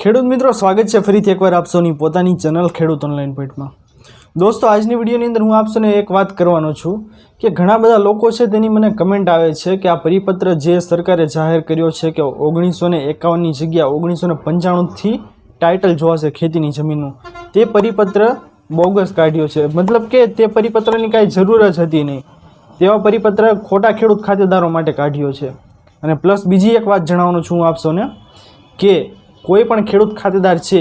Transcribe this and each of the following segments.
ખેડૂત મિત્રો, સ્વાગત છે ફરીથી એકવાર આપ સૌની પોતાની ચેનલ ખેડૂત ઓનલાઈન પોઈન્ટમાં। દોસ્તો, આજની વિડીયોની અંદર હું આપ સૌને એક વાત કરવાનો છું કે ઘણા બધા લોકો છે તેની મને કમેન્ટ આવે છે કે આ પરિપત્ર જે સરકારે જાહેર કર્યો છે કે 1951ની જગ્યા 1995થી ટાઇટલ જોવાશે ખેતીની જમીનનું, તે પરિપત્ર બોગસ કાઢ્યો છે। મતલબ કે તે પરિપત્રની કાંઈ જરૂર જ હતી નહીં, તેવા પરિપત્ર ખોટા ખેડૂત ખાતેદારો માટે કાઢ્યો છે। અને પ્લસ બીજી એક વાત જણાવવાનું છું હું આપ સૌને કે કોઈ પણ ખેડૂત ખાતેદાર છે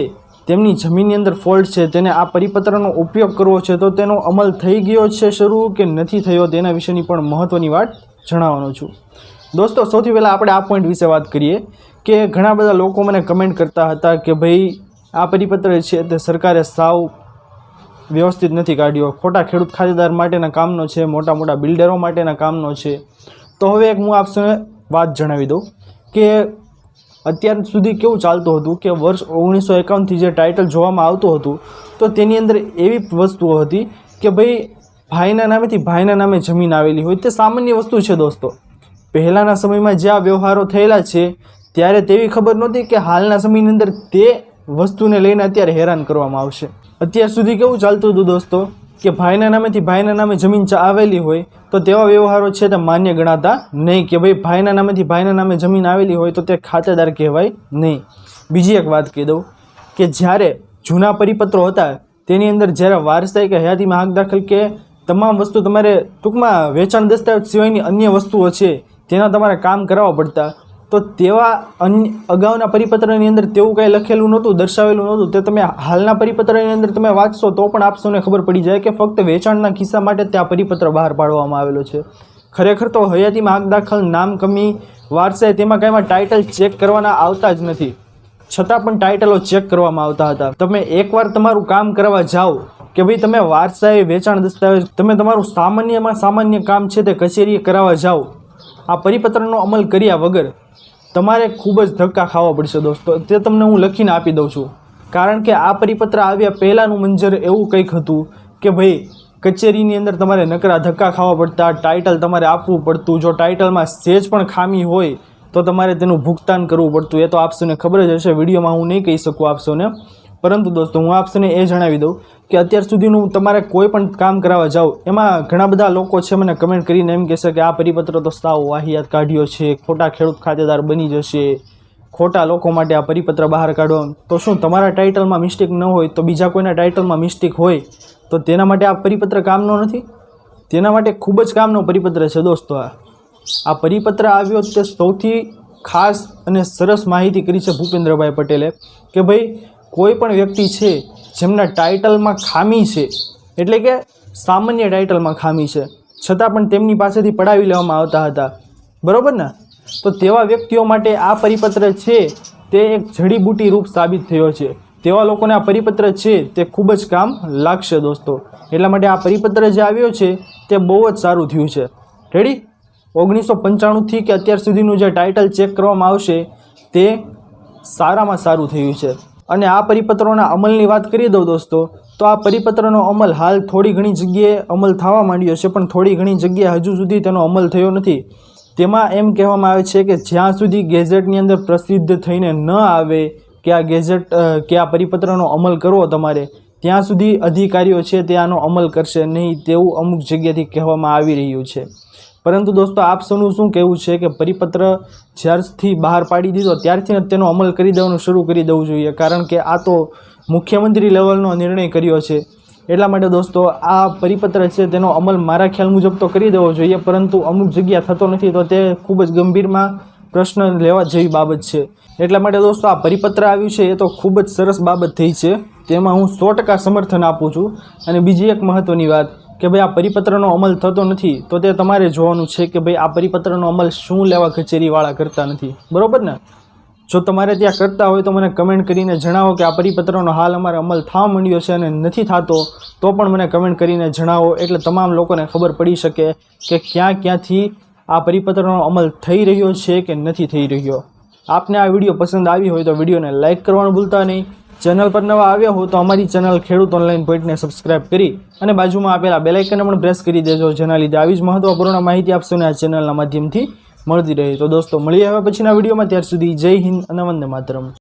તેમની જમીનની અંદર ફોલ્ટ છે, તેને આ પરિપત્રનો ઉપયોગ કરવો છે તો તેનો અમલ થઈ ગયો છે શરૂ કે નથી થયો તેના વિશેની પણ મહત્ત્વની વાત જણાવવાનો છું। દોસ્તો, સૌથી પહેલાં આપણે આ પોઈન્ટ વિશે વાત કરીએ કે ઘણા બધા લોકો મને કમેન્ટ કરતા હતા કે ભાઈ આ પરિપત્ર છે તે સરકારે સાવ વ્યવસ્થિત નથી કાઢ્યો, ખોટા ખેડૂત ખાતેદાર માટેના કામનો છે, મોટા મોટા બિલ્ડરો માટેના કામનો છે। તો હવે એક હું આપને વાત જણાવી દઉં કે અત્યાર સુધી કેવું ચાલતું હતું કે વર્ષ 1951થી જે ટાઇટલ જોવામાં આવતું હતું તો તેની અંદર એવી વસ્તુઓ હતી કે ભાઈ ભાઈના નામેથી ભાઈના નામે જમીન આવેલી હોય, તે સામાન્ય વસ્તુ છે। દોસ્તો, પહેલાંના સમયમાં જે આ વ્યવહારો થયેલા છે ત્યારે તેવી ખબર નહોતી કે હાલના સમયની અંદર તે વસ્તુને લઈને અત્યારે હેરાન કરવામાં આવશે। અત્યાર સુધી કેવું ચાલતું હતું દોસ્તો કે ભાઈના નામેથી ભાઈના નામે જમીન આવેલી હોય તો તેવા વ્યવહારો છે તે માન્ય ગણાતા નહીં, કે ભાઈ ભાઈના નામેથી ભાઈના નામે જમીન આવેલી હોય તો તે ખાતેદાર કહેવાય નહીં। બીજી એક વાત કહી દઉં કે જ્યારે જૂના પરિપત્રો હતા તેની અંદર જ્યારે વારસાઈ કે હયાતીમાં હક દાખલ કે તમામ વસ્તુ તમારે ટૂંકમાં વેચાણ દસ્તાવેજ સિવાયની અન્ય વસ્તુઓ છે તેના તમારે કામ કરાવવા પડતા, તો તેવા અગાઉના પરિપત્રની અંદર તેવું કાંઈ લખેલું નહોતું, દર્શાવેલું નહોતું। તે તમે હાલના પરિપત્રની અંદર તમે વાંચશો તો પણ આપ સૌને ખબર પડી જાય કે ફક્ત વેચાણના કિસ્સા માટે જ આ પરિપત્ર બહાર પાડવામાં આવેલો છે। ખરેખર તો હયાતીમાં હક દાખલ, નામ કમી, વારસાઈ તેમાં કાંઈમાં ટાઇટલ ચેક કરવાના આવતા જ નથી, છતાં પણ ટાઇટલો ચેક કરવામાં આવતા હતા। તમે એકવાર તમારું કામ કરવા જાઓ કે ભાઈ તમે વારસાઈ, વેચાણ દસ્તાવેજ, તમે તમારું સામાન્યમાં સામાન્ય કામ છે તે કચેરીએ કરાવવા જાઓ, આ પરિપત્રનો અમલ કર્યા વગર તમારે ખૂબ જ ધક્કા ખાવા પડશે દોસ્તો। તે તમને હું લખીને આપી દઉં છું, કારણ કે આ પરિપત્ર આવ્યા પહેલાંનું મંજર એવું કંઈક હતું કે ભાઈ કચેરીની અંદર તમારે નકરા ધક્કા ખાવા પડતા, ટાઇટલ તમારે આપવું પડતું, જો ટાઇટલમાં સેજ પણ ખામી હોય તો તમારે તેનું ભુગતાન કરવું પડતું। એ તો આપ સૌને ખબર જ હશે, વિડીયોમાં હું નહીં કહી શકું આપ સૌને, પરંતુ દોસ્તો હું આપ સૌને એ જણાવી દઉં કે અત્યાર સુધીનું તમારે કોઈ પણ કામ કરાવવા જાઓ એમાં ઘણા બધા લોકો છે મને કમેન્ટ કરીને એમ કહેશે કે આ પરિપત્ર તો સાવ વાહિયાત કાઢ્યો છે, ખોટા ખેડૂત ખાતેદાર બની જશે, ખોટા લોકો માટે આ પરિપત્ર બહાર કાઢો। તો શું તમારા ટાઇટલમાં મિસ્ટેક ન હોય તો બીજા કોઈના ટાઇટલમાં મિસ્ટેક હોય તો તેના માટે આ પરિપત્ર કામનો નથી? તેના માટે ખૂબ જ કામનો પરિપત્ર છે દોસ્તો। આ પરિપત્ર આવ્યો તે સૌથી ખાસ અને સરસ માહિતી કરી છે ભૂપેન્દ્રભાઈ પટેલે કે ભાઈ કોઈ પણ વ્યક્તિ છે જેમના ટાઇટલમાં ખામી છે, એટલે કે સામાન્ય ટાઇટલમાં ખામી છે છતાં પણ તેમની પાસેથી પડાવી લેવામાં આવતા હતા, બરાબર ને? તો તેવા વ્યક્તિઓ માટે આ પરિપત્ર છે તે એક જડીબુટી રૂપ સાબિત થયો છે। તેવા લોકોને આ પરિપત્ર છે તે ખૂબ જ કામ લાગશે દોસ્તો। એટલા માટે આ પરિપત્ર જે આવ્યો છે તે બહુ જ સારું થયું છે। રેડી? 1995થી કે અત્યાર સુધીનું જે ટાઇટલ ચેક કરવામાં આવશે તે સારામાં સારું થયું છે। અને આ પરિપત્રોના અમલની વાત કરી દઉં દોસ્તો, તો આ પરિપત્રનો અમલ હાલ થોડી ઘણી જગ્યાએ અમલ થવા માંડ્યો છે, પણ થોડી ઘણી જગ્યાએ હજુ સુધી તેનો અમલ થયો નથી। તેમાં એમ કહેવામાં આવે છે કે જ્યાં સુધી ગેઝેટની અંદર પ્રસિદ્ધ થઈને ન આવે કે આ ગેઝેટ કે આ પરિપત્રનો અમલ કરવો તમારે, ત્યાં સુધી અધિકારીઓ છે તે આનો અમલ કરશે નહીં તેવું અમુક જગ્યાથી કહેવામાં આવી રહ્યું છે। પરંતુ દોસ્તો, આપ સૌનું શું કહેવું છે કે પરિપત્ર જ્યારથી બહાર પાડી દીધો ત્યારથી તેનો અમલ કરી દેવાનું શરૂ કરી દેવું જોઈએ, કારણ કે આ તો મુખ્યમંત્રી લેવલનો નિર્ણય કર્યો છે। એટલા માટે દોસ્તો આ પરિપત્ર છે તેનો અમલ મારા ખ્યાલ મુજબ તો કરી દેવો જોઈએ, પરંતુ અમુક જગ્યા થતો નથી તો તે ખૂબ જ ગંભીરમાં પ્રશ્ન લેવા જેવી બાબત છે। એટલા માટે દોસ્તો આ પરિપત્ર આવ્યું છે એ તો ખૂબ જ સરસ બાબત થઈ છે, તેમાં હું 100% સમર્થન આપું છું। અને બીજી એક મહત્ત્વની વાત કે ભાઈ આ પરિપત્રનો અમલ થતો નથી તો તે તમારે જોવાનું છે કે ભાઈ આ પરિપત્રનો અમલ શું લેવા કચેરીવાળા કરતા નથી, બરાબર ને? જો તમારે ત્યાં કરતા હોય તો મને કમેન્ટ કરીને જણાવો કે આ પરિપત્રનો હાલ અમારે અમલ થવા માંડ્યો છે અને નથી થતો તો પણ મને કમેન્ટ કરીને જણાવો, એટલે તમામ લોકોને ખબર પડી શકે કે ક્યાંથી આ પરિપત્રનો અમલ થઈ રહ્યો છે કે નથી થઈ રહ્યો। આપને આ વિડીયો પસંદ આવી હોય તો વિડીયોને લાઇક કરવાનું ભૂલતા નહીં। ચેનલ પર નવા આવ્યા હો તો અમારી ચેનલ ખેડૂત ઓનલાઈન પોઈન્ટને સબસ્ક્રાઇબ કરી અને બાજુમાં આપેલા બેલ આઇકનને પણ પ્રેસ કરી દેજો, જેના લીધે આવી જ મહત્વપૂર્ણ માહિતી આપ સૌને આ ચેનલના માધ્યમથી મળતી રહે। તો દોસ્તો મળીએ હવે પછીના વિડીયોમાં, ત્યાર સુધી જય હિન્દ અને વંદે માતરમ।